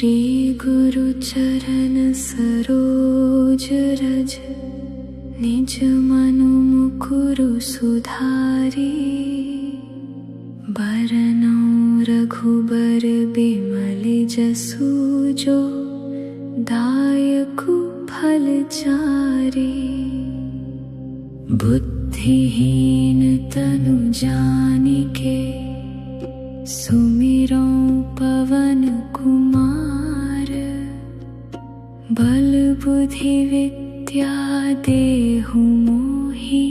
श्री गुरु चरण सरोज रज, निज मनु मुकुरु सुधारी। बरनउँ रघुबर बिमल जसु जो, दायकु फल चारि। बुद्धिहीन तनु जानिके, सुमिरौ पवन कुमार। बल बुद्धि विद्या देहु मोहि,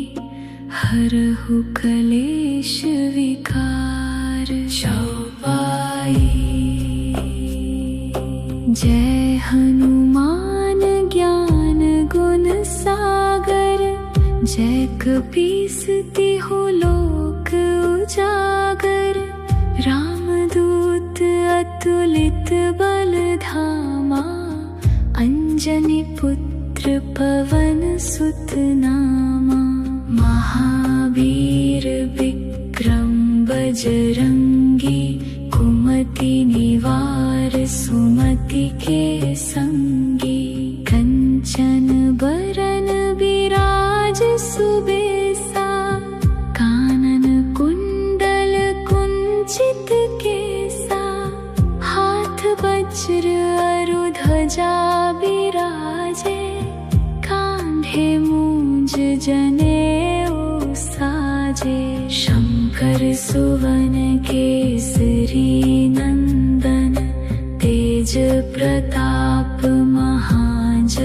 हरहु कलेश विकार। चौपाई। जय हनुमान ज्ञान गुण सागर, जय कपीस तिहु लोक उजागर। रामदूत अतुलित बल धामा, अंजनी पुत्र पवन सुत नामा। महावीर विक्रम बजरंगी, कुमति निवार सुमति के संगी। कंचन बरन विराज सुबेसा, कानन कुंडल कुंचित केसा। हाथ वज्र अरु ध्वजा बिराजे, कांधे मूंज जनेऊ साजे। शंकर सुवन केसरी नंदन, तेज प्रताप महाजगवंदन।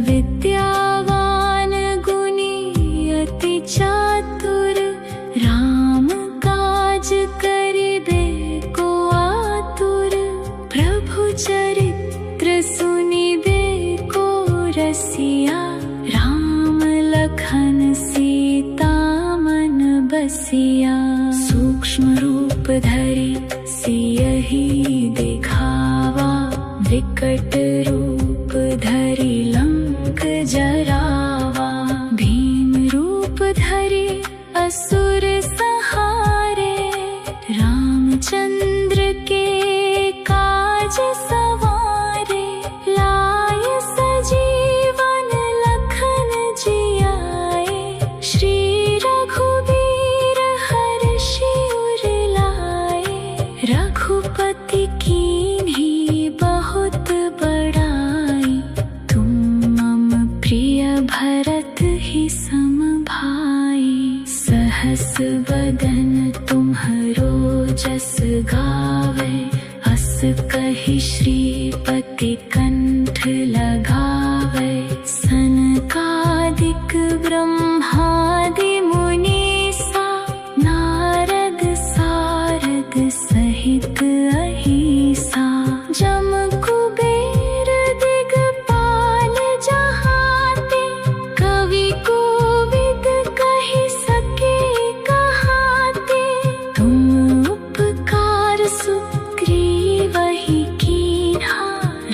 विद्यावान गुणी अति चातुर, राम काज करिबे को आतुर। प्रभु चरित्र सुनिबे को रसिया, राम लखन सीता मन बसिया। सूक्ष्म रूप धरि सियहि दिखावा, विकट रूप धरि लंक जरावा। भीम रूप धरि असुर संहारे, रामचंद्र के काज सवारे। लाय सजीवन लखन जियाए, श्री रघुबीर हर्षि उर लाए। रघुपति कीन्ही बहुत बड़ाई, तुम मम प्रिय भरत ही सम भाई। सहस वदन तुम्हरो जस गावे, अस कहि श्रीपति कंठ लगावे। सनकादिक ब्रह्मादि मुनीसा, नारद सारद सहित अहिसा। जम कुबेर दिगपाल जहाते, कवि कोविद कहि सके कहाते। तुम उपकार सुग्रीवहि कीन्हा,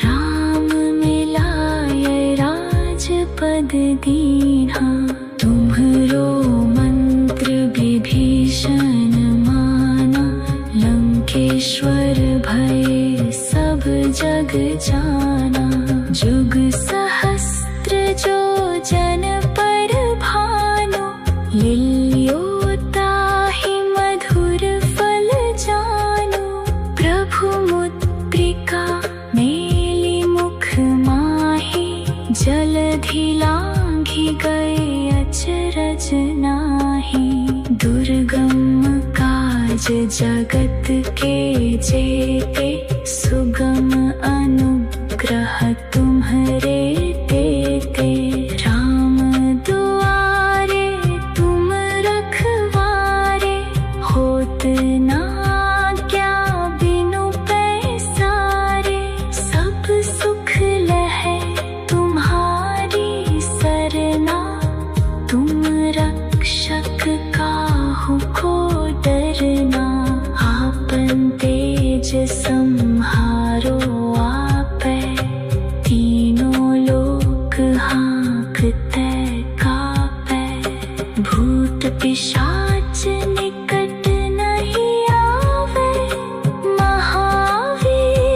राम मिलाय राजपद दीन्हा। तुम्हरो मंत्र विभीषण माना, लंकेश्वर भय सब जग जाना। जुग सहस्त्र जो जन पर भानु, लिल्योताहि मधुर फल जानु। प्रभु मुद्रिका मेलि मुख माहि, जलधि लांघि गए अचरज नाही। दुर्गम काज जगत के जेते, सुगम अनुग्रह तुम्हरे तेते। राम दुआरे तुम रखवारे, होत ना क्या बिनु पैसारे। सब सुख लहै तुम्हारी सरना, तुम रक्षक काहू को डरना। आपन तेज सम्हारो आपै, तीनों लोक हाँकते कापै। भूत पिशाच निकट नहीं आवे, महावीर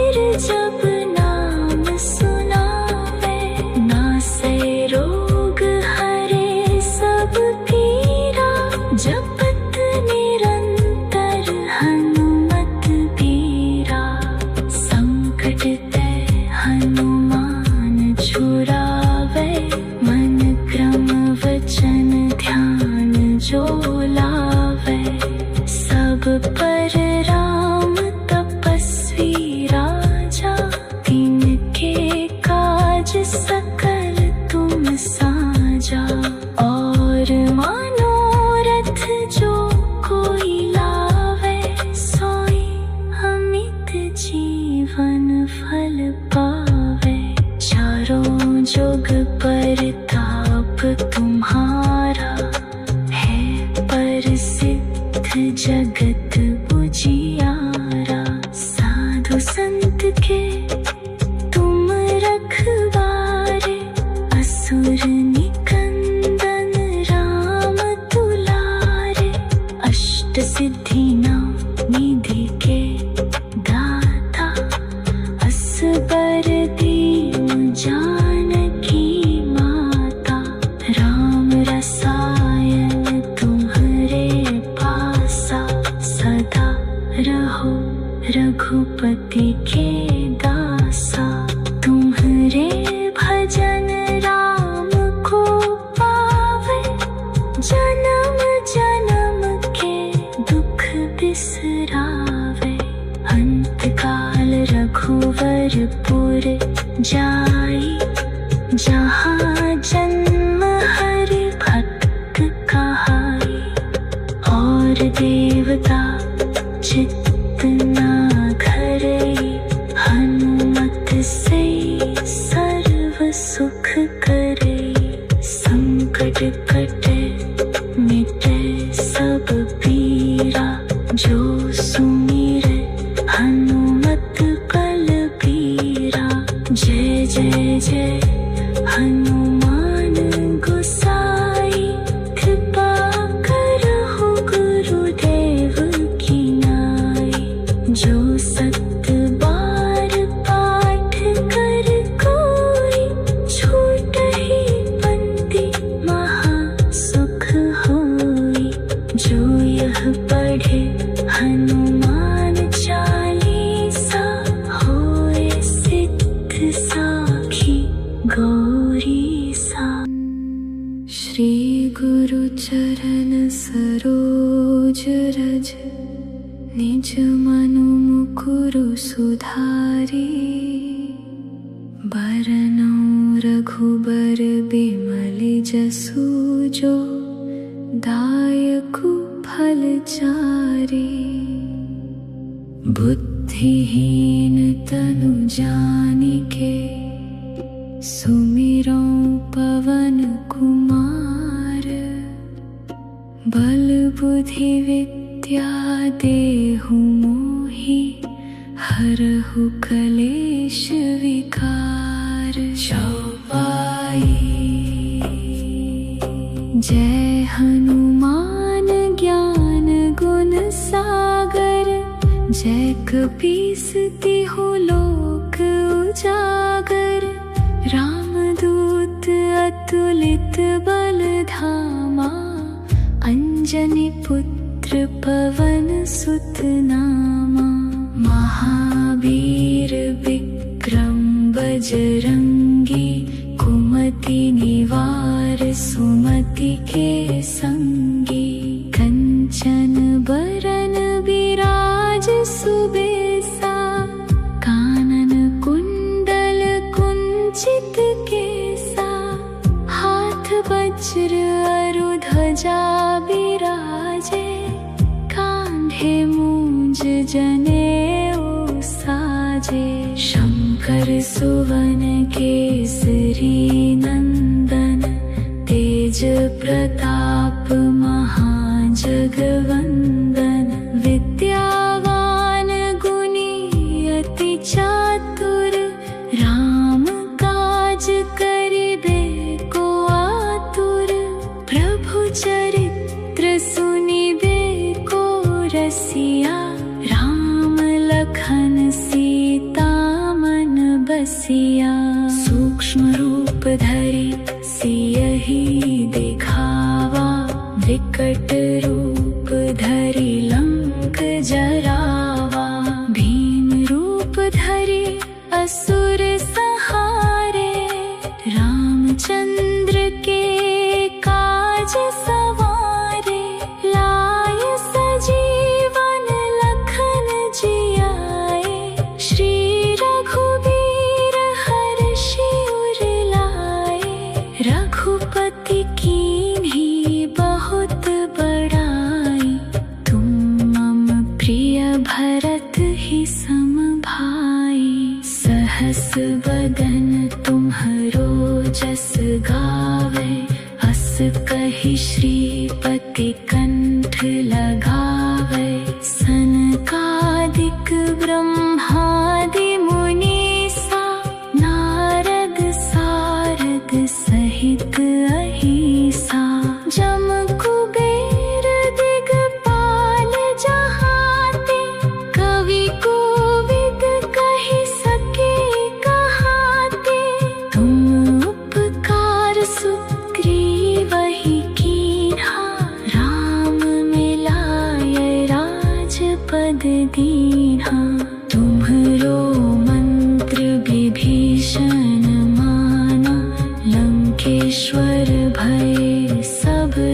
जगत उजियारा। साधु संत के तुम रखवारे, असुर निकंदन राम दुलारे। अष्ट सिद्धि नौ निधि के दाता, असबर दीन जानकी माता। राम रसायन तुम्हारे पासा, सदा रहो रघुपति के दासा। तुम्हारे भजन राम को पावे, जन्म जन्म के दुख बिसरावे। अंत काल रघुवरपुर जाई, जहाँ जन्म हरि भक्त कहाई। और देवता चित्त ना धरई, हनुमत से सर्व सुख करई। संकट कटे मिटे सब पीरा, जो सुमिरे हनुमत बलबीरा। जय जय जय हनुमान गोसाई, कृपा करहु गुरुदेव की नाई। जो सत बार पाठ कर कोई, छूटहि पंक्ति महा सुख होई। जो यह पढ़े हनुमान चालीसा, होए सिद्ध साखी गौरी सा। श्री गुरु चरण सरोज रज, निज मनु मुकुरु सुधारी। बरनउँ रघुबर बिमल जसु, जो दायकु फल चारि। बुद्धिहीन तनु जानिके, सुमिरौ पवन कुमार। बल बुद्धि विद्या देहु मोहि, हरहु कलेश विकार। चौपाई जय हनुमान ज्ञान गुण सागर। जय कपीस तिहु लोक उजागर। रामदूत अतुलित बल धामा, अंजनी पुत्र पवन सुत नामा। महावीर विक्रम बजरंगी, कुमति निवार सुमति के संगी। कंचन बरन बिराज सुबेसा, कानन कुंडल कुंचित केसा। हाथ वज्र अरु ध्वजा बिराजे, कांधे मूंज जनेऊ साजे। शंकर सुवन केसरी नंदन, तेज प्रताप महाजगवंदन। विद्यावान गुणी अति चातुर, राम काज करिबे को आतुर। प्रभु चरित्र सुनिबे को रसिया, राम लखन सीता मन बसिया। सूक्ष्म रूप धरि सियहि दिखावा, विकट रूप धरि लंक जरावा। भीम रूप धरि असुर संहारे, रामचंद्र के काज सवारे। लाय सजीवन लखन जियाए, श्री रघुबीर हर्षि उर लाए। रघुपति कीन्ही बहुत बड़ाई, तुम मम प्रिय भरत ही सम भाई। सहस बदन तुम्हरो जस गावे, अस कहि श्रीपति कंठ लगावे।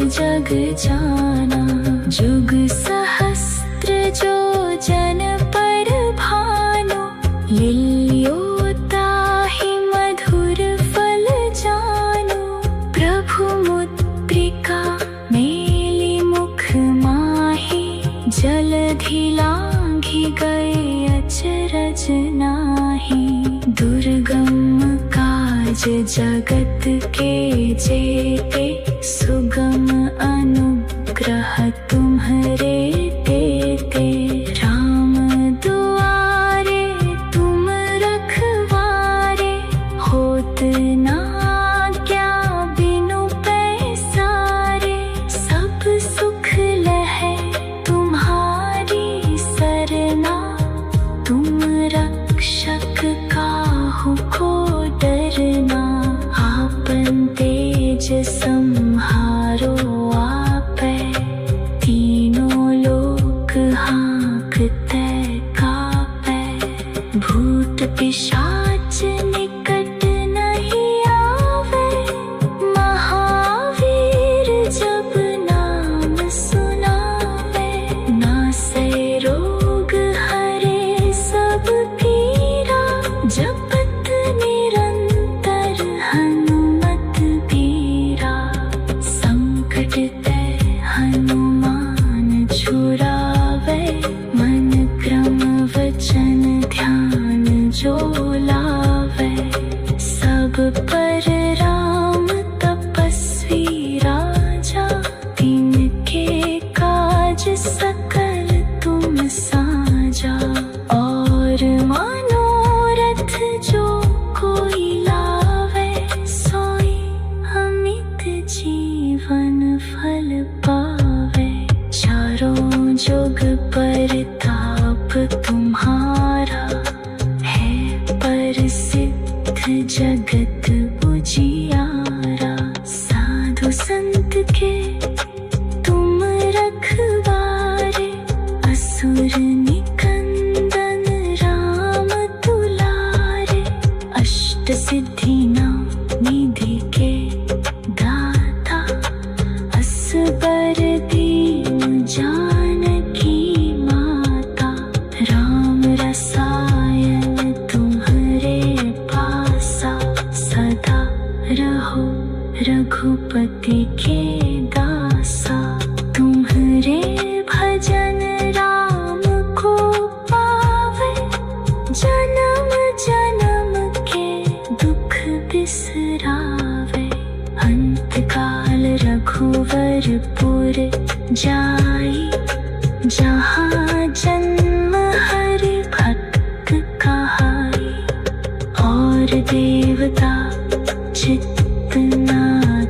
जग जाना। जुग सहस्त्र जो जन पर भानु, लिल्यो ताहि मधुर फल जानु। प्रभु मुद्रिका मेली मुख माहि, जलधि लांघि गए अचरज नाही। दुर्गम काज जगत के जेते, सुगम अनुग्रह तुम्हरे तेते। राम दुआरे तुम रखवारे, होत ना क्या बिनु पैसारे। सब सुख लहै तुम्हारी सरना, तुम रक्षक काहू को डरना। आपन तेज सम्हारो आपै, तीनों लोक हाँकते कापै। भूत पिशाच निकट नहीं आवे, महावीर जब नाम सुनावे। नासै रोग हरे सब पीरा, जपत निरंतर हनुमत बीरा। संकट ते हनुमान छुड़ावे, मन क्रम वचन ध्यान जो लावे। सब पर राम तपस्वी राजा, तिनके काज सकल तुम साजा। और मनोरथ जो कोई लावे, सोई अमित जीवन फल पावे। चारों जुग परताप तुम्हारा, है प्रसिद्ध जगत उजियारा। साधु संत के तुम रखवारे, असुर निकंदन राम दुलारे। अष्ट सिद्धि नौ निधि के दाता, असबर दीन जानकी माता। राम रसायन तुम्हरे पासा, सदा रहो रघुपति के दासा। तुम्हरे भजन राम को पावे, जन्म जन्म के दुख बिसरावे। अंत काल रघुवरपुर जाई, जहाँ जन्म हरि भक्त कहाई। और देवता चित्त ना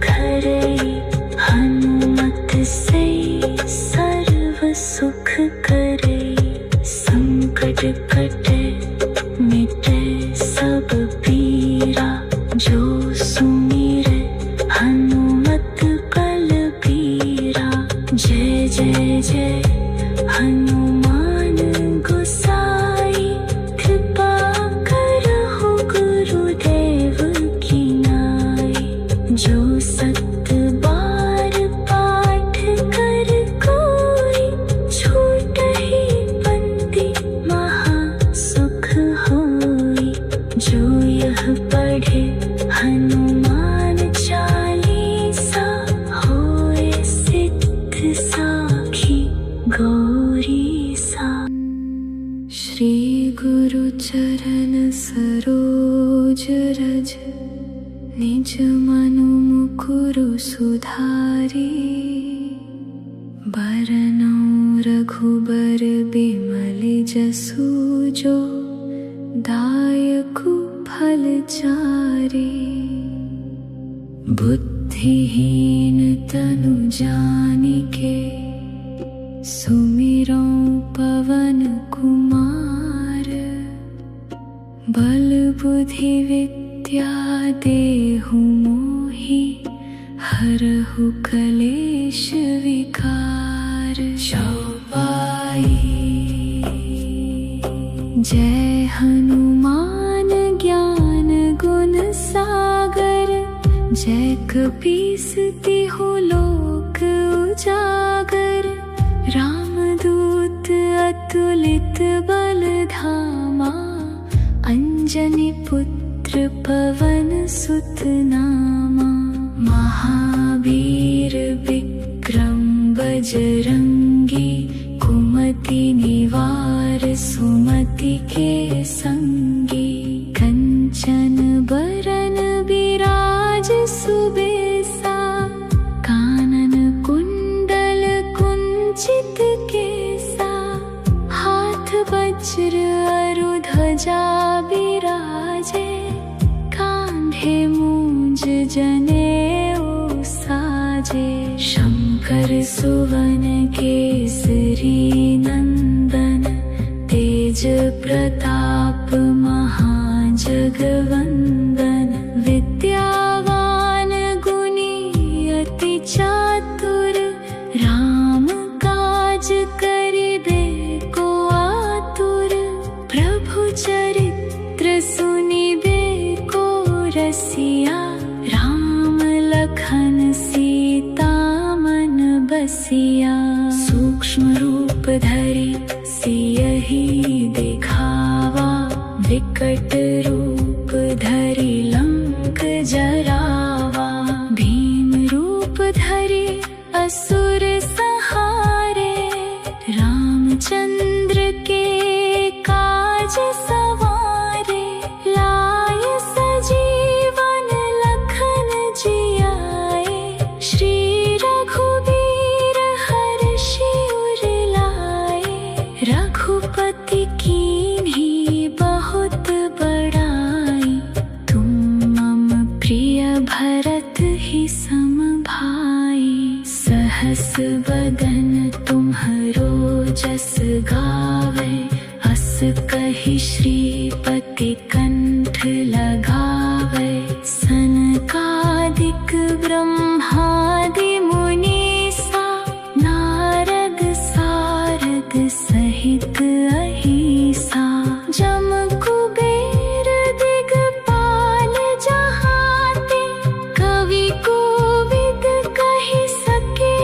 धरई, हनुमत से सर्व सुख करई। संकट कटे मिटे सब पीरा, जो सुमिरै हनुमत बलबीरा। जय जय जय हनुमान गोसाई, कृपा करहु गुरुदेव की नाई। जो सत बार पाठ कर कोई, छूटहि बंदी महा सुख होई। जो यह पढ़े हनुमान चालीसा, होए सिद्ध साखी गौरी सा। श्री गुरु चरण सरोज रज, निज मनु मुकुरु सुधारी। बरनउँ रघुबर बिमल जसु, जो दायकु फल चारि। बुद्धिहीन तनु जानिके, सुमिरौ पवन कुमार। बल बुद्धि विद्या देहु मोहि, हरहु कलेश विकार। चौपाई जय हनुमान ज्ञान गुण सागर। जय कपीस तिहु लोक धामा अंजनी पुत्र पवन सुत नामा महावीर विक्रम बजरंगी कुमति निवार सुमति के संगी कंचन बरन विराज सुबेसा कानन कुंडल कुंचित केसा हाथ वज्र अरु ध्वजा विराजे कांधे मूंज जनेऊ साजे शंकर सुवन केसरी नंदन तेज प्रताप महाजगवंदन विद्यावान गुणी अति चातुर राम काज करिबे को आतुर प्रभु चरित्र सुनिबे को रसिया राम लखन सीता मन बसिया सूक्ष्म रूप धरि सियहि दिखावा विकट रूप धरि लंक जरावा भीम रूप धरि असुर संहारे रामचंद्र के काज सवारे लाय सजीवन लखन जियाए श्री रघुबीर हर्षि उर लाए रघुपति कीन्ही बहुत बड़ाई तुम मम प्रिय भरत ही सम भाई सहस बदन तुम्हरो जस गावे अस कहि श्रीपति कंठ लगावे सनकादिक ब्रह्मादि मुनीसा नारद सारद सहित अहिसा जम कुबेर दिगपाल जहाते कवि कोविद कहि सके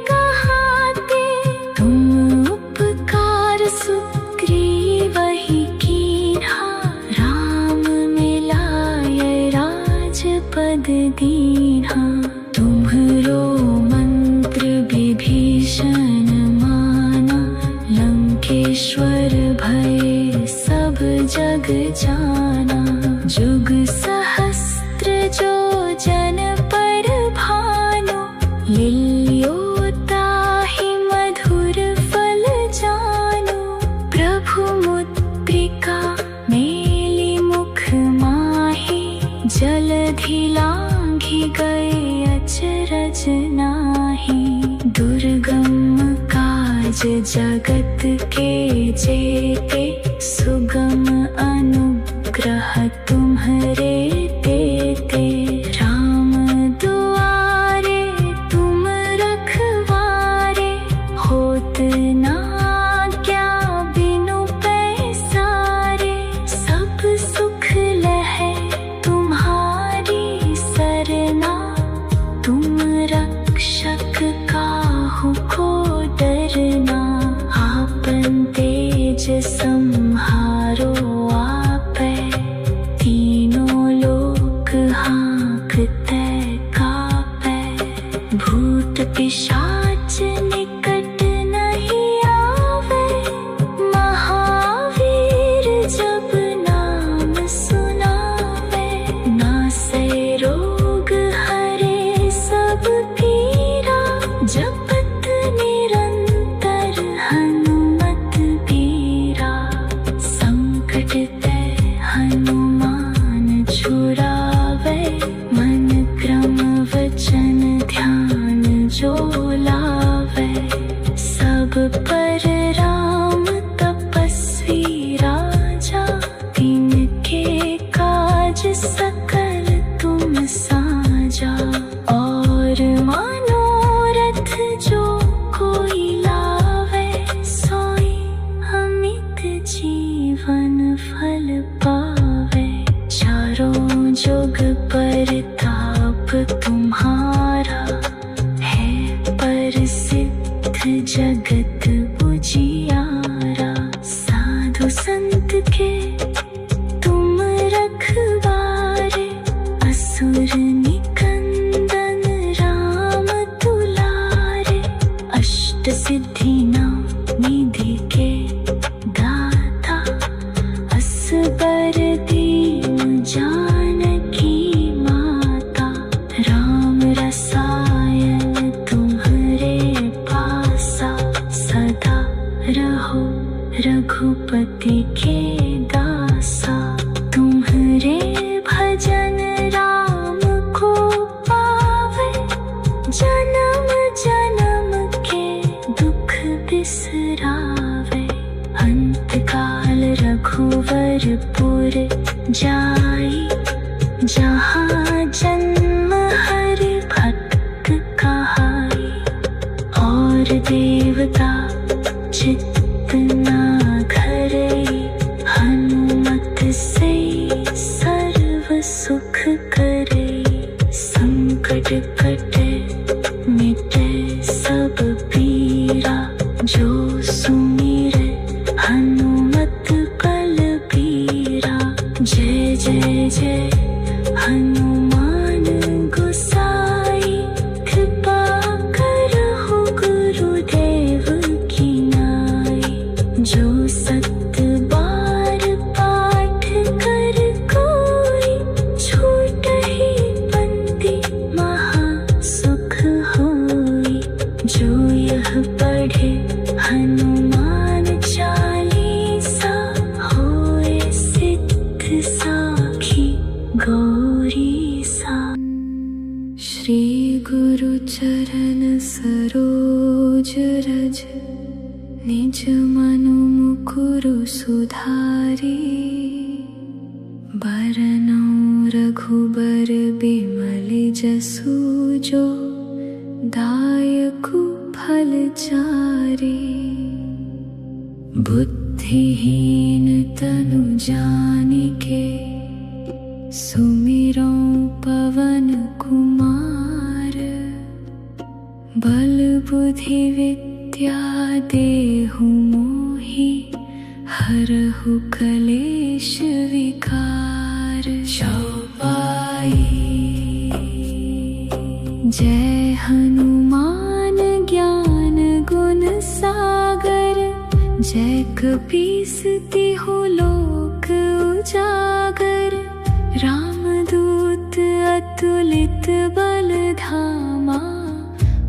कहाते तुम उपकार सुग्रीवहि कीन्हा राम मिलाय राजपद दीन्हा तुम्हरो मंत्र विभीषण माना लंकेश्वर भय सब जग जाना जुग सहस्त्र जो जन पर भानु लील्यो ताहि मधुर फल जानु प्रभु मुद्रिका मेलि मुख माहि जलधि लांघि गए अचरज नाहि दुर्गम काज जगत के जेते सुगम अनुग्रह तुम्हरे तेते राम दुआरे तुम रखवारे होत ना क्या बिनु पैसारे सब सुख लहै तुम्हारी सरना तुम रक्षक काहू को डरना आपन तेज संहारो आपै तीनों लोक हाँकते कापै भूत पिशाच निकट नहीं आवे महावीर जब नाम सुनावे नासै रोग हरे सब पीरा जपत निरंतर हनुमत बीरा संकट ते हनुमान छुड़ावे मन क्रम वचन ध्यान जो लावे सब पर राम तपस्वी राजा तिनके काज सकल तुम साजा और मनोरथ जो कोई लावे सोई अमित जीवन फल पावे चारों जुग परताप तुम्हारा है प्रसिद्ध जगत उजियारा साधु संत अष्ट सिद्धि नाम निधि के दाता, असबर दीन जानकी माता, राम रसायन तुम्हारे पासा, सदा रहो रघुपति के दासा। तुम्हारे भजन राम को पावे, जन्म जन्म के दुख बिसरावे। अंत काल रघुवरपुर जाई, जहाँ जन्म हरि भक्त कहाई। और देवता चित्त न धरई, हनुमत से सर्व सुख करई। संकट कटे मिटे सब पीरा, जो सुमिरे हनुमत बलबीरा। जय जय जय हनुमान गोसाई, कृपा करहु गुरुदेव की नाई। जो सत बार पाठ कर कोई, छूटहि बंदी महा सुख होई। जो यह पढ़े हनुमान चालीसा, होए सिद्ध साखी गौरी सा। श्री गुरु चरण सरोज रज, निज मनु मुकुरु सुधारी। बरनउँ रघुबर बिमल जसु, जो दायकु फल चारि। बुद्धिहीन तनु जानिके, सुमिरौ पवन कुमार। बल बुद्धि विद्या देहु मोहि, हरहु कलेश विकार। चौपाई जय हनुमान ज्ञान गुण सागर। जय कपीस तिहु लोक उजागर। रामदूत अतुलित बल धामा,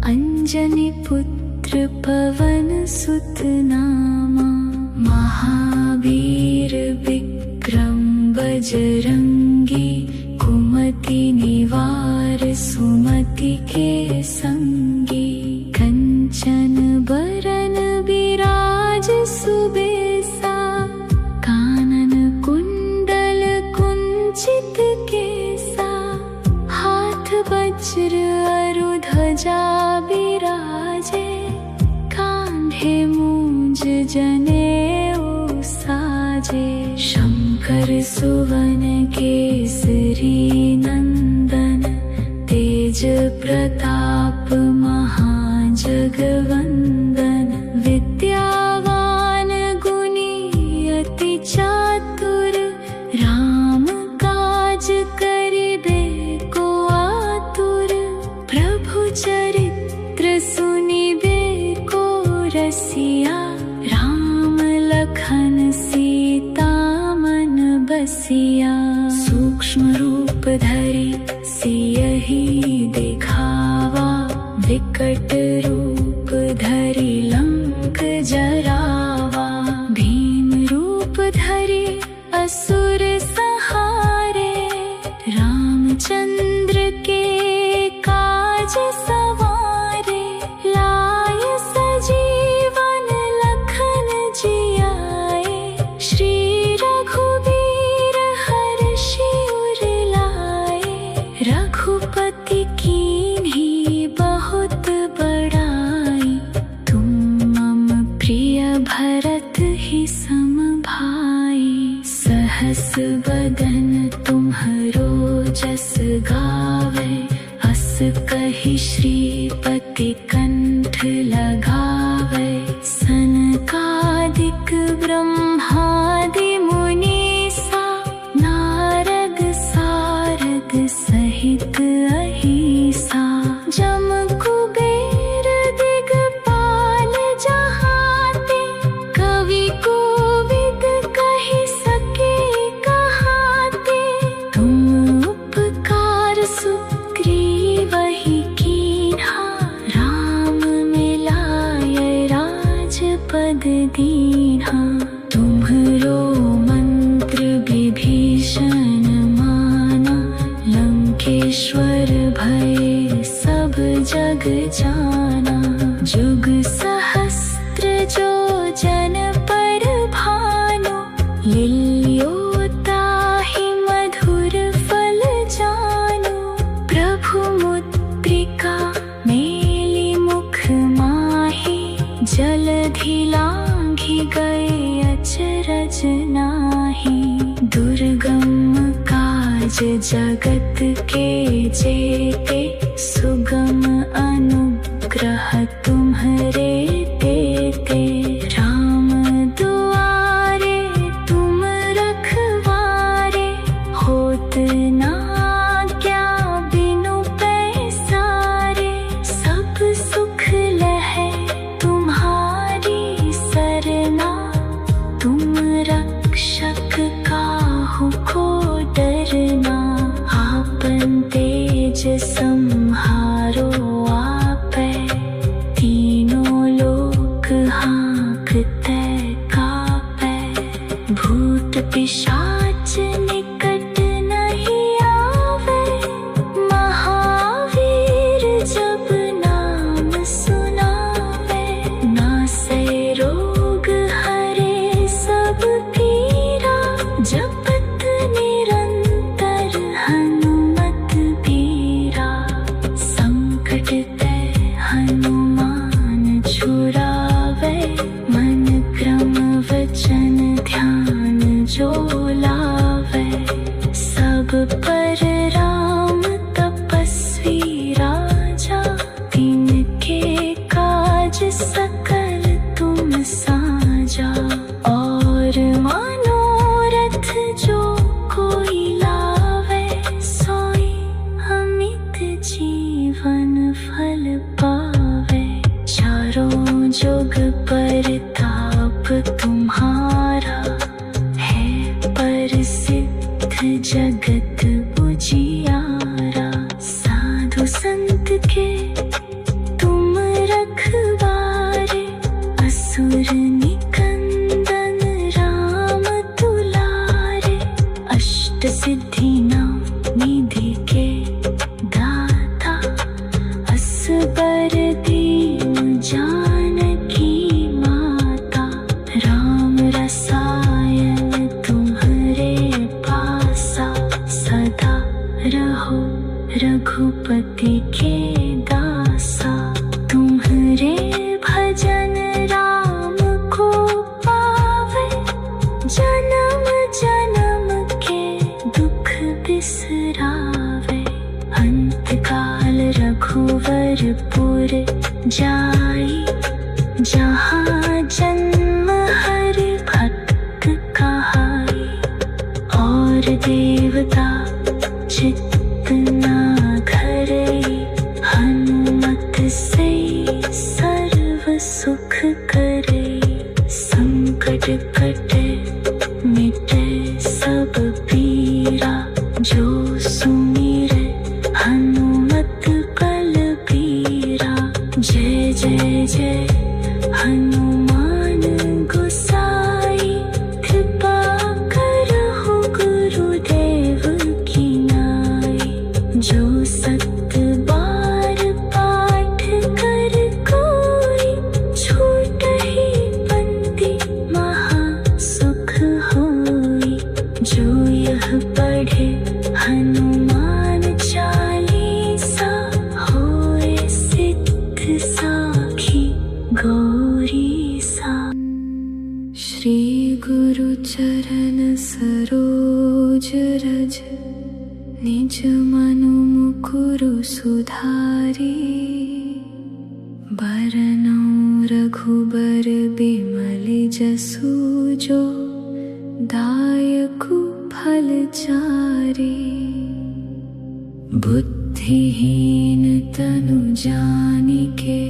अंजनी पुत्र पवन सुत नामा। महावीर विक्रम बजरंगी, कुमति निवार सुमति के संगी। कंचन बरन बिराज सुबेसा, कानन कुंडल कुंचित केसा। हाथ वज्र अरु ध्वजा बिराजे, कांधे मूंज जनेऊ साजे। शंकर सुवन केसरी नंदन, तेज प्रताप महाजगवंदन। विद्यावान गुणी अति चातुर, राम काज करिबे को आतुर। प्रभु चरित्र सुनिबे को रसिया, राम लखन सीता मन बसिया। सूक्ष्म रूप धरि सियहि दिखावा, विकट रूप धरि लंक जरावा। भीम रूप धरि असुर संहारे, रामचंद्र के काज सवारे। लाय सजीवन लखन जियाए, श्री रघुबीर हर्षि उर लाए। रघुपति कीन्ही बहुत बड़ाई, तुम मम प्रिय भरत ही सम भाई। सहस बदन तुम्हरो जस गावे, अस कहि श्रीपति कंठ लगावे। सनकादिक ब्रह्मादि मुनीसा, नारद सारद सहित अहिसा। जम कुबेर दिगपाल दीन्हा। तुम्हरो मंत्र विभीषण माना, लंकेश्वर भय सब जग जाना। जुग सहस्त्र जो जन पर भानु, लिल्यो ताहि मधुर फल जानु। प्रभु मुद्रिका मेली मुख माहि, जलधि लांघि गए अचरज नाहि। दुर्गम काज जगत के जेते, सुगम अनुग्रह तुम्हरे तेते। राम दुआरे तुम रखवारे, होत ना क्या बिनु पैसारे। सब सुख लहै तुम्हारी सरना, तुम रक्षक काहू को डरना। आपन तेज सम्हारो आपै, तीनों लोक हाँकते कापै। भूत पिशाच निकट नहीं आवे, महावीर जब नाम सुनावे। नासै रोग हरे सब पीरा, जपत निरंतर हनुमत बीरा। संकट ते हनुमान छुड़ावे, मन क्रम वचन ध्यान जो लावे। सब पर राम तपस्वी राजा, तिनके काज सकल तुम साजा। और मनोरथ जो कोई लावे, सोई अमित जीवन फल पावे। चारों जुग परताप तुम्हारा, है प्रसिद्ध जगत उजियारा। साधु संत के तुम रखवारे, असुर निकंदन राम दुलारे। अष्ट सिद्धि नव निधि के दाता, असबर दीन जानकी माता। राम रसायन तुम्हरे पासा, सदा रहो रघुपति के दासा। तुम्हरे भजन राम को पावे, जन्म जन्म के दुख बिसरावे। अंत काल रघुवरपुर जाई, जहाँ जन्म हरि भक्त कहाई। और देवता चित्त ना धरई, हनुमत से सर्व सुख करई। संकट कटे मिटे सब पीरा, जो सुमिरै हनुमत बलबीरा। जय जय जय हनुमान गोसाई, कृपा करहु गुरुदेव की नाई। जो सत बार पाठ कर कोई, छूटहि पंक्ति महा सुख होई। जो यह पढ़े हनुमान चालीसा, होए सिद्ध साखी गौरीसा। श्री गुरु चरण सरोज रज, निज मनु मुकुरु सुधारी। बरनउँ रघुबर बिमल जसु, जो दायकु फल चारि। बुद्धिहीन तनु जानिके,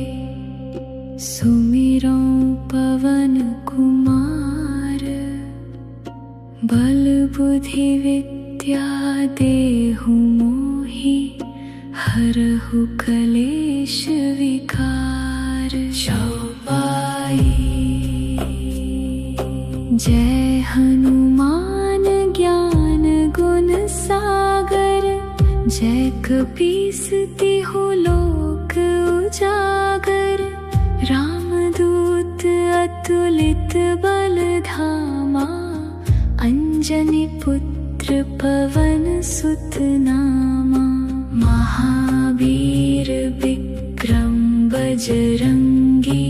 सुमिरौ पवन कुमार। बल बुद्धि विद्या देहु मोहि, हरहु कलेश विकार। चौपाई जय हनुमान ज्ञान गुण सागर, जय कपीस तिहु लोक उजागर। रामदूत अतुलित बल धामा, अंजनी पुत्र पवन सुत नामा। महावीर विक्रम बजरंगी,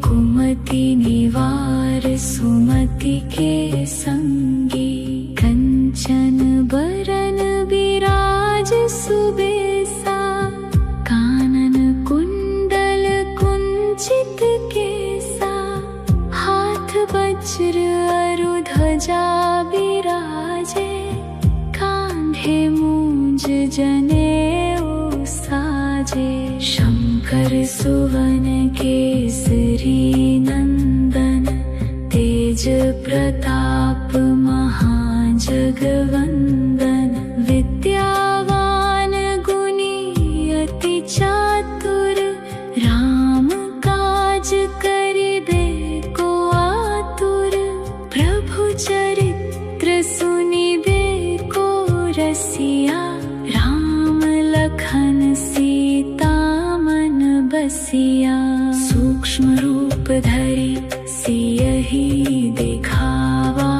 कुमति निवार सुमति के संगी। कंचन बरन बिराज सुबेसा, कानन कुंडल कुंचित केसा। हाथ वज्र अरु ध्वजा बिराजे, कांधे मूंज जनेऊ साजे। शंकर सुवन केसरी नंदन, तेज प्रताप महाजगवंदन। विद्यावान गुणी अति चातुर, राम काज करिबे को आतुर। प्रभु चरित्र सुनिबे को रसिया, राम लखन सीता मन बसिया। सूक्ष्म रूप धरि सियहि दिखावा,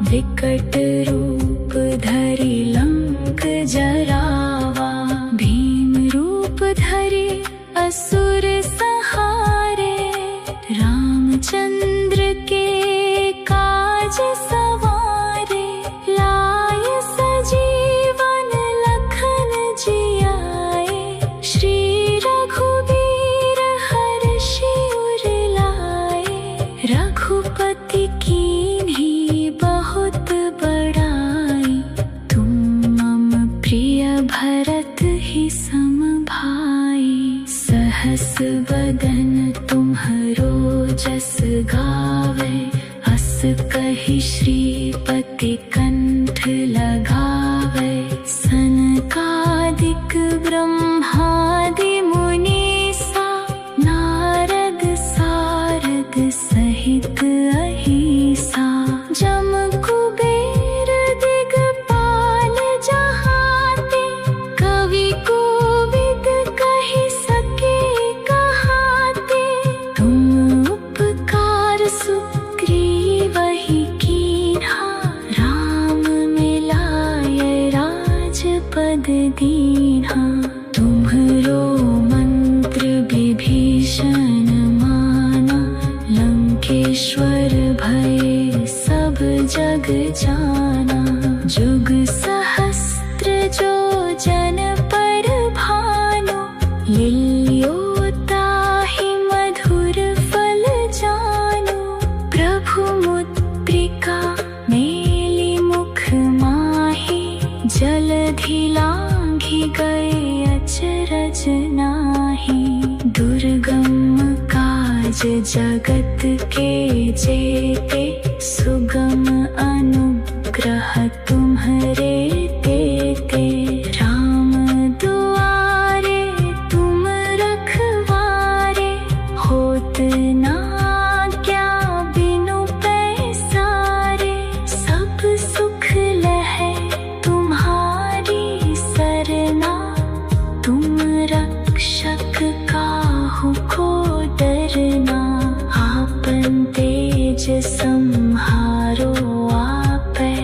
विकट रूप धरि लंक जरावा। भीम रूप धरि असुर संहारे, रामचंद्र के काज सवारे। लाय सजीवन लखन जियाए, श्री रघुबीर हर्षि उर लाए। रघुपति कीन्ही बहुत बड़ाई, तुम मम प्रिय भरत ही सम भाई। सहस बदन तुम्हरो जस गावे, अस कहि श्रीपति कंठ लगावे। सनकादिक ब्रह्मादि मुनीसा, नारद सारद सहित अहिसा। जम कुबेर दिगपाल जहाते, कवि कोविद कहि सके कहाते। तुम उपकार सुग्रीवहि कीन्हा, राम मिलाय राजपद दीन्हा। तुम्हरो मंत्र विभीषण माना, लंकेश्वर भय सब जग जाना। जुग सहस्त्र जो जन पर भानु, लियो ताहि मधुर फल जानु। प्रभु मुद्रिका मेलि मुख माहि, जलधि लांघि गए अचरज नाही। दुर्गम काज जगत के जेते, सुगम अनुग्रह तुम्हरे तेते। राम दुआरे तुम रखवारे, होत ना क्या बिनु पैसारे। सब सुख लहै तुम्हारी सरना, तुम रक्षक काहू को डरना। आपन तेज सम्हारो आपै,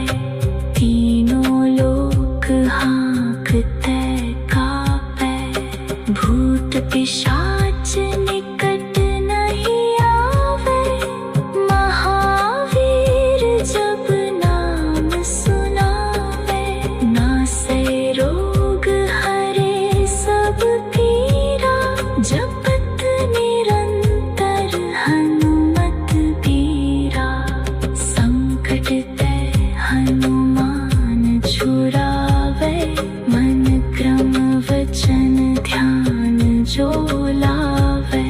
तीनों लोक हाँकते कापै। भूत पिशाच निकट नहीं आवे, महावीर जब नाम सुनावे। नासै रोग हरे सब पीरा, जपत निरंतर हनुमत बीरा। संकट ते हनुमान छुड़ावे, मन क्रम वचन ध्यान जो लावे।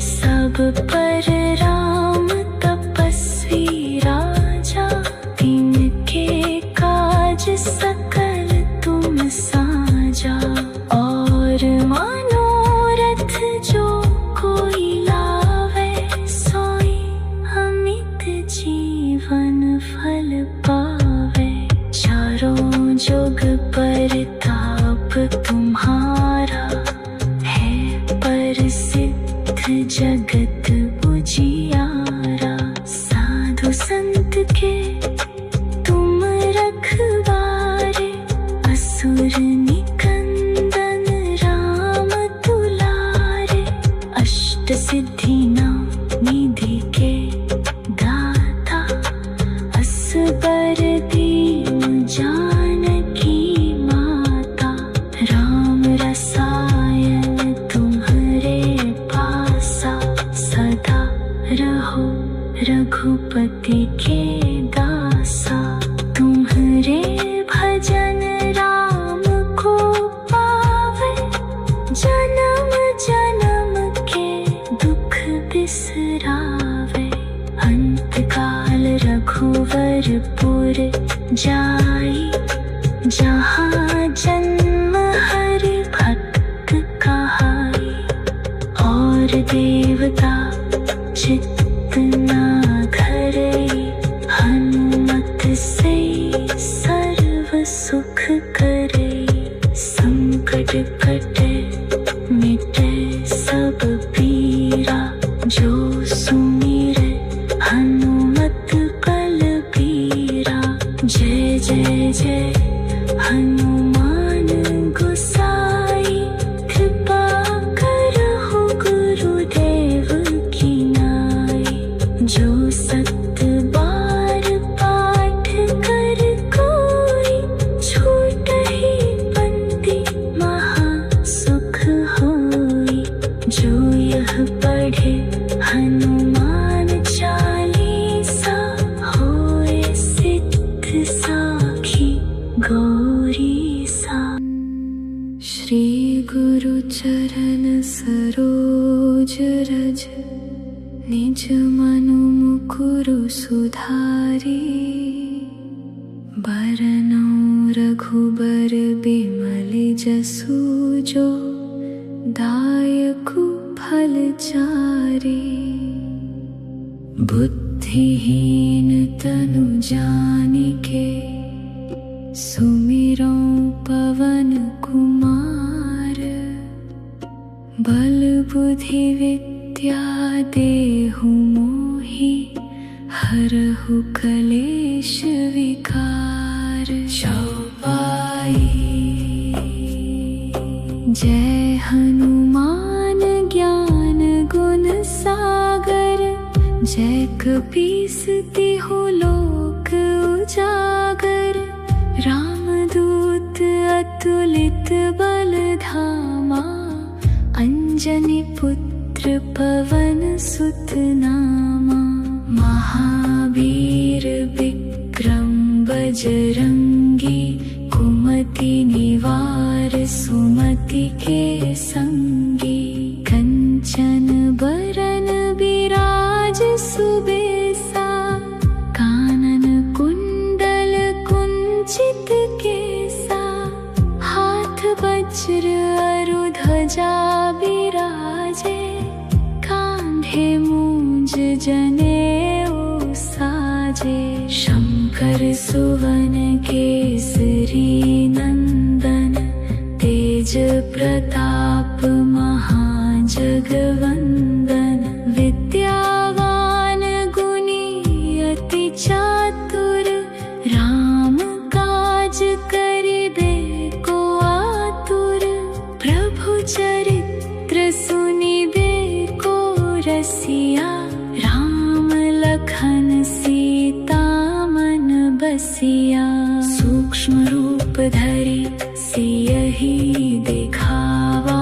सब पर राम तपस्वी राजा, तिनके काज सकल तुम साजा। और मनोरथ जो कोई लावे, सोई अमित जीवन जगत उजियारा। साधु संत के तुम रखवारे, असुर निकंदन राम दुलारे। अष्ट सिद्धि नौ निधि के दाता, असबर दीन जानकी माता। राम रसायन तुम्हारे पासा, सदा रहो रघुपति के दासा। तुम्हारे भजन राम को पावे, जन्म जन्म के दुख बिसरावे। अंत काल रघुवरपुर जाई, जहाँ जन्म हरि भक्त कहाई। और देवता चित्त न धरई, हनुमत से सर्व सुख करई। संकट कटे मिटे सब पीरा, जो सुमिरे हनुमत बलबीरा। जय जय जय हनुमान गोसाई, कृपा करहु गुरुदेव की नाई। जो सत बार पाठ कर कोई, छूटहि बंदी महा सुख होई। जो यह पढ़े हनुमान चालीसा, होए सिद्ध साखी गौरी सा। श्री गुरु चरण सरोज रज, निज मनु मुकुरु सुधारी। बरनउँ रघुबर बिमल जसु, जो दायकु फल चारि। बुद्धिहीन तनु जानिके, सुमिरौ पवन कुमार। बल बुद्धि विद्या देहु मोहि, हरहु कलेश विकार। चौपाई जय हनुमान ज्ञान गुण सागर। जय कपीस तिहु लोक उजागर। रामदूत अतुलित बल धामा, अंजनी पुत्र पवन सुत नामा। महावीर विक्रम बजरंगी, कुमति निवार सुमति के संगी। कंचन बरन विराज सुबेसा, कानन कुंडल कुंचित केसा। हाथ वज्र अरु ध्वजा बिराजे, कांधे मूंज जनेऊ साजे। शंकर सुवन केसरी नंदन, तेज प्रताप महाजगवंदन। विद्यावान गुणी अति चातुर, राम काज करिबे को आतुर। प्रभु चरित्र सुनिबे को रसिया, राम लखन सीता मन बसिया। सूक्ष्म रूप धरि सियहि दिखावा,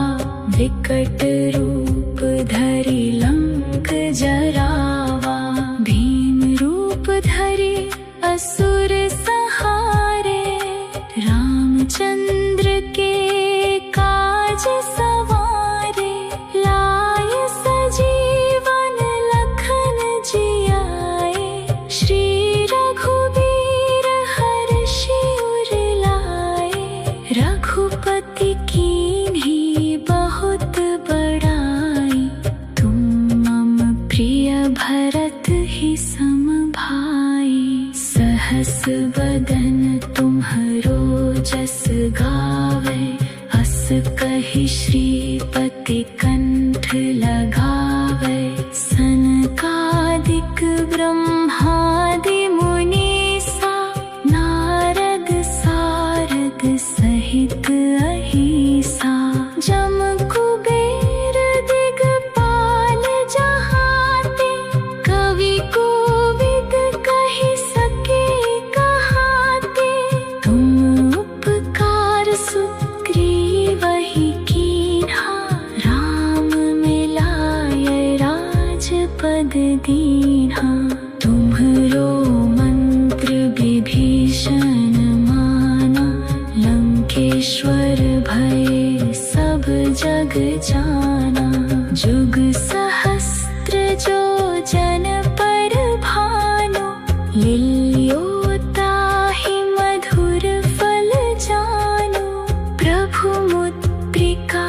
विकट रूप धरि लंक जरावा। भीम रूप धरि असुर संहारे, रामचंद्र के काज सवारे। लाय सजीवन लखन जियाए, श्री रघुबीर हर्षि उर लाए। रघुपति कीन्ही बहुत बड़ाई, तुम मम प्रिय भरत ही सम भाई। सहस बदन तुम्हरो जस गावे, अस कहि श्रीपति कंठ लगावे। पद दीन्हा। तुम्हरो मंत्र विभीषण माना, लंकेश्वर भय सब जग जाना। जुग सहस्त्र जो जन पर भानु, लिल्यो ताहि मधुर फल जानु। प्रभु मुद्रिका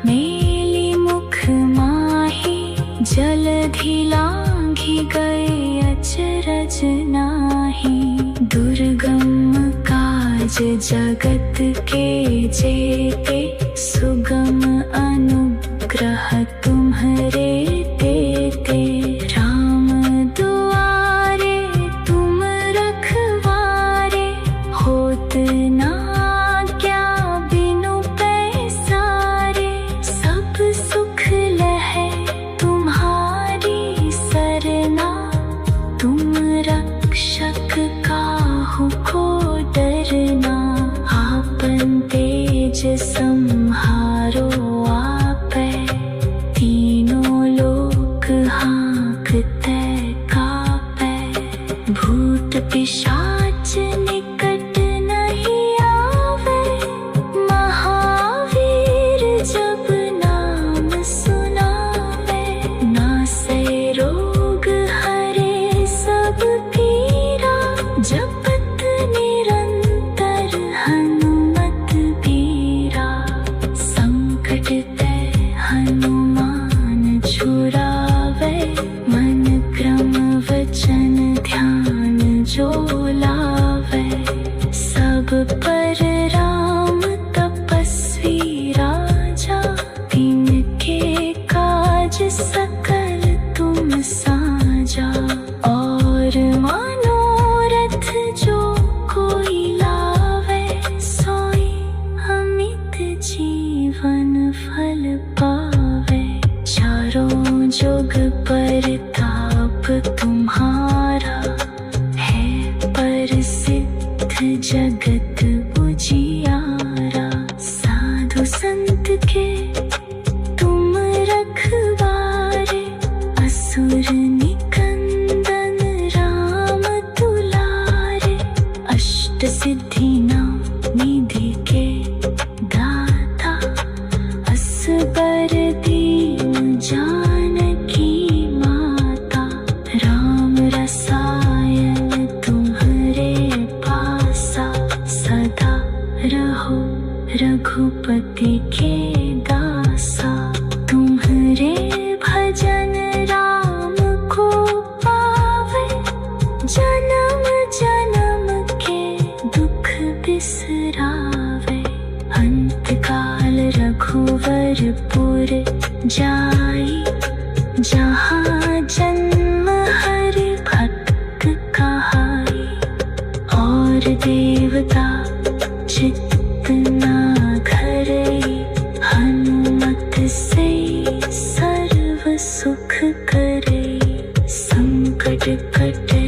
मेली मुख माहि, जलधि लांघि गए अचरज नाहि। दुर्गम काज जगत के जेते, सुगम अनुग्रह तुम्हरे तेते। राम दुआरे तुम रखवारे, होत ना क्या बिनु पैसारे। सब सुख लहै तुम्हारी सरना, तुम रक्षक काहू को डरना। आपन तेज सम्हारो आपै, तीनों लोक हाँकते कापै। भूत पिशाच निकट नहीं आवे, महावीर जब नाम सुनावे। नासै रोग हरे सब पीरा, जपत निरंतर हनुमत बीरा। संकट ते हनुमान छुड़ावे, मन क्रम वचन ध्यान जो लावे। सब पर राम तपस्वी राजा, तिनके काज सकल तुम साजा। और मनोरथ जो कोई लावे, सोई अमित जीवन फल पावे। चारों जुग परताप तुम्हारा, है प्रसिद्ध जगत उजियारा। साधु संत के तुम रखवारे, असुर निकंदन राम दुलारे। अष्ट सिद्धि नौ निधि के दाता, असबर दीन जानकी माता। राम रसायन तुम्हरे पासा, सदा रहो रघुपति के दासा। तुम्हरे भजन राम को पावे, जन्म जन्म के दुख बिसरावे। अंत काल रघुवरपुर जाई, जहाँ जन्म हरि भक्त कहाई। और देवता चित्त ना धरई, हनुमत से सर्व सुख करई। संकट कटे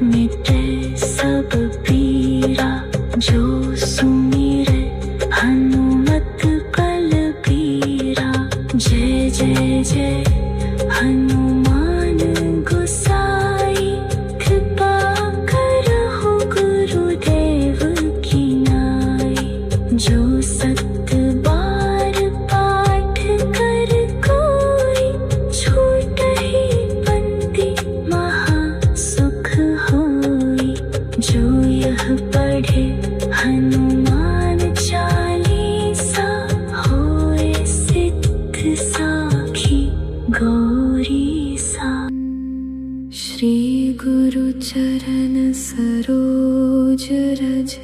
मिटे सब पीरा, जो सुमिरै हनुमत बलबीरा। जय जय जय हनुमान गोसाई, कृपा करहु गुरुदेव की नाई। जो सत बार पाठ कर कोई, छूटहि बंदी महा सुख होई। जो यह पढ़े हनुमान चालीसा, होए सिद्ध साखी गौरी सा। श्री गुरु चरण सरोज रज,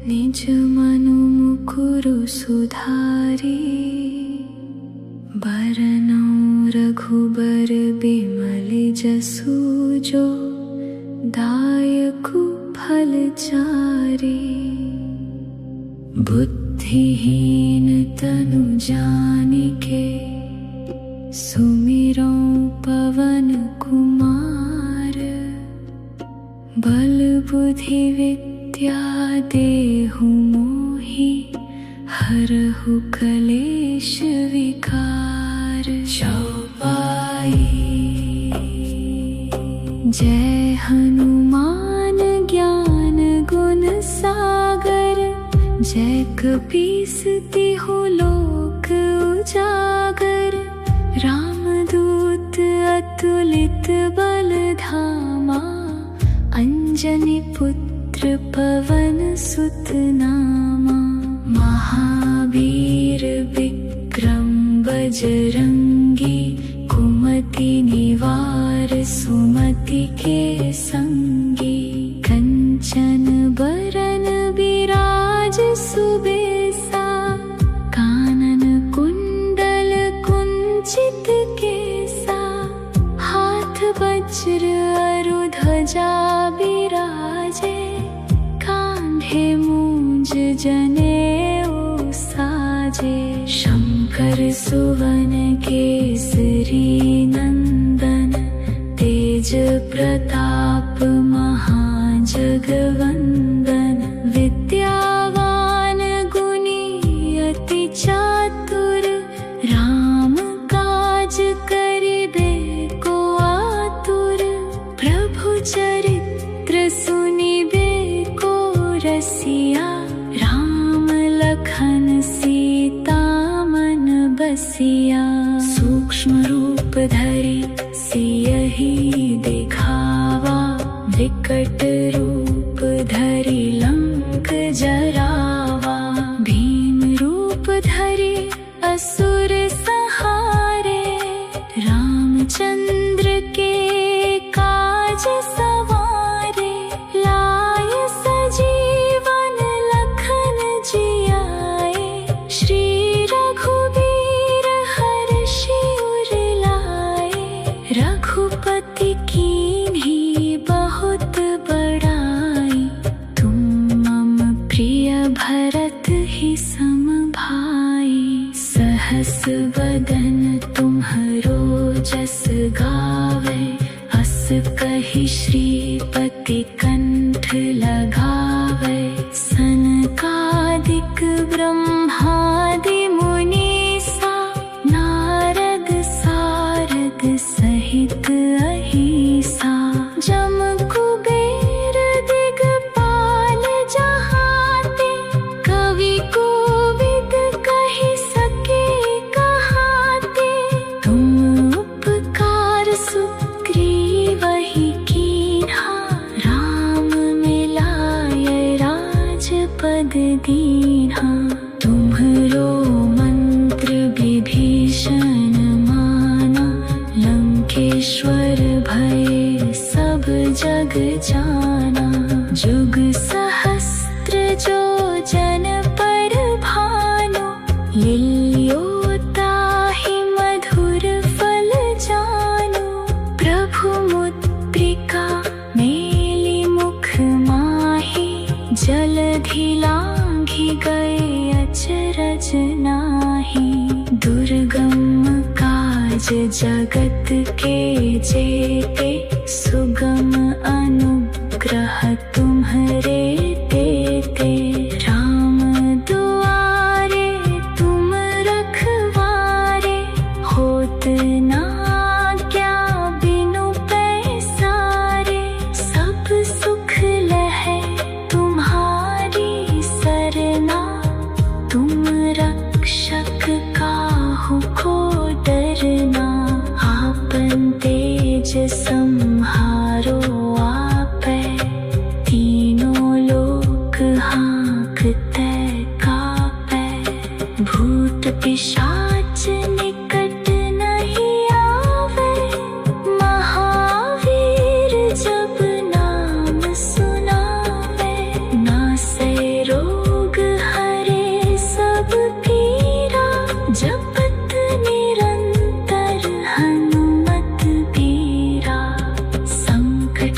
निज मनु मुकुरु सुधारी। बरनउँ रघुबर बिमल जसु, जो दायकु फल चारि। बुद्धिहीन तनु जानिके, सुमिरौ पवन कुमार। बल बुद्धि विद्या देहु मोहि, हरहु कलेश विकार। चौपाई जय हनुमान ज्ञान गुण सागर, जय कपीस तिहु लोक उजागर। रामदूत अतुलित बल धामा, अंजनी पुत्र पवन सुत नामा। महावीर विक्रम बजरंगी, कुमति निवार सुमति के संगी। कंचन बरन बिराज सुबेसा, कानन कुंडल कुंचित केसा। हाथ वज्र अरु ध्वजा बिराजे, कांधे मूंज जनेऊ साजे। शंकर सुवन केसरी नंदन, तेज प्रताप महाजगवंदन। विद्यावान गुणी अति चातुर, राम काज करिबे को आतुर। प्रभु चरित्र सुनिबे को रसिया, राम लखन सीता मन बसिया। सूक्ष्म रूप धरि सियहि दिखावा, विकट रूप धरि लंक जरावा। भीम रूप धरि असुर संहारे, रामचंद्र के काज सवारे। लाय सजीवन लखन जियाए, श्री रघुबीर हर्षि उर लाए। रघुपति कीन्ही बहुत बड़ाई, तुम मम प्रिय भरत ही सम भाई। सहस वदन तुम्हरो जस गावे, अस कहि श्रीपति कंठ लगावे। सनकादिक ब्रह्मादि मुनीसा, नारद सारद सहित अहिसा। जम कुबेर दिगपाल जहाते, कवि कोविद कहि सके कहाते। तुम उपकार सुग्रीवहि कीन्हा, राम मिलाय राजपद दीन्हा। तुम्हरो मंत्र विभीषण माना, लंकेश्वर भय सब जग जाना। जुग सहस्त्र जो जन पर भानु, लिल्यो ताहि मधुर फल जानु। प्रभु मुद्रिका मेलि मुख माहि, जलधि लांघि गए अचरज नाहि। दुर्गम काज जगत के जेते, सुगम अनुग्रह तुम्हरे तेते। राम दुआरे तुम रखवारे, होत न आज्ञा बिनु पैसारे। सब सुख लहै तुम्हारी सरना, तुम रक्षक काहू को डरना। आपन तेज सम्हारो आपै, तीनों लोक हाँकते कापै। भूत पिशाच निकट नहीं आवे, महावीर जब नाम सुनावे। नासै रोग हरे सब पीरा, जपत निरंतर हनुमत बीरा। संकट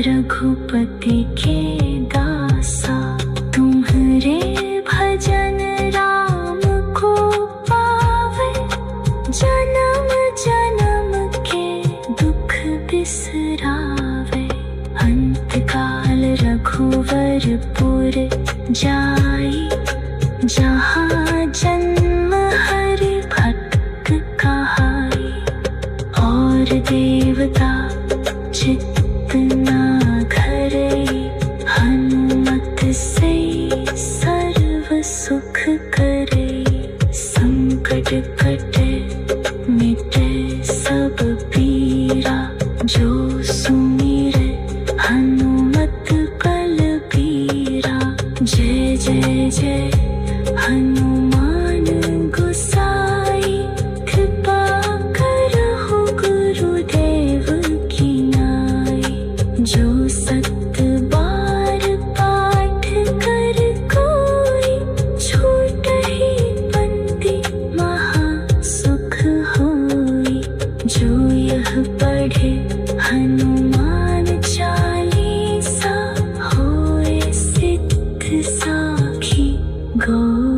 रघुपति के दासा, तुम्हारे भजन राम को पावे, जन्म जन्म के दुख बिसरावे। अंत काल रघुवरपुर जाई, जहाँ जन्म हरि भक्त कहाई। और देवता चित्त न धरे, हनुमत से सर्व सुख करे। संकट कटे मिटे सब पीरा, जो सुमिरे हनुमत बलबीरा। जय जय जय हनुमान गोसाई, कृपा करहु गुरुदेव की नाई। जो सत बार पाठ कर कोई, छूटहि बंदी महा सुख होई। जो यह पढ़े हनुमान चालीसा, होए सिद्ध साखी गौरी।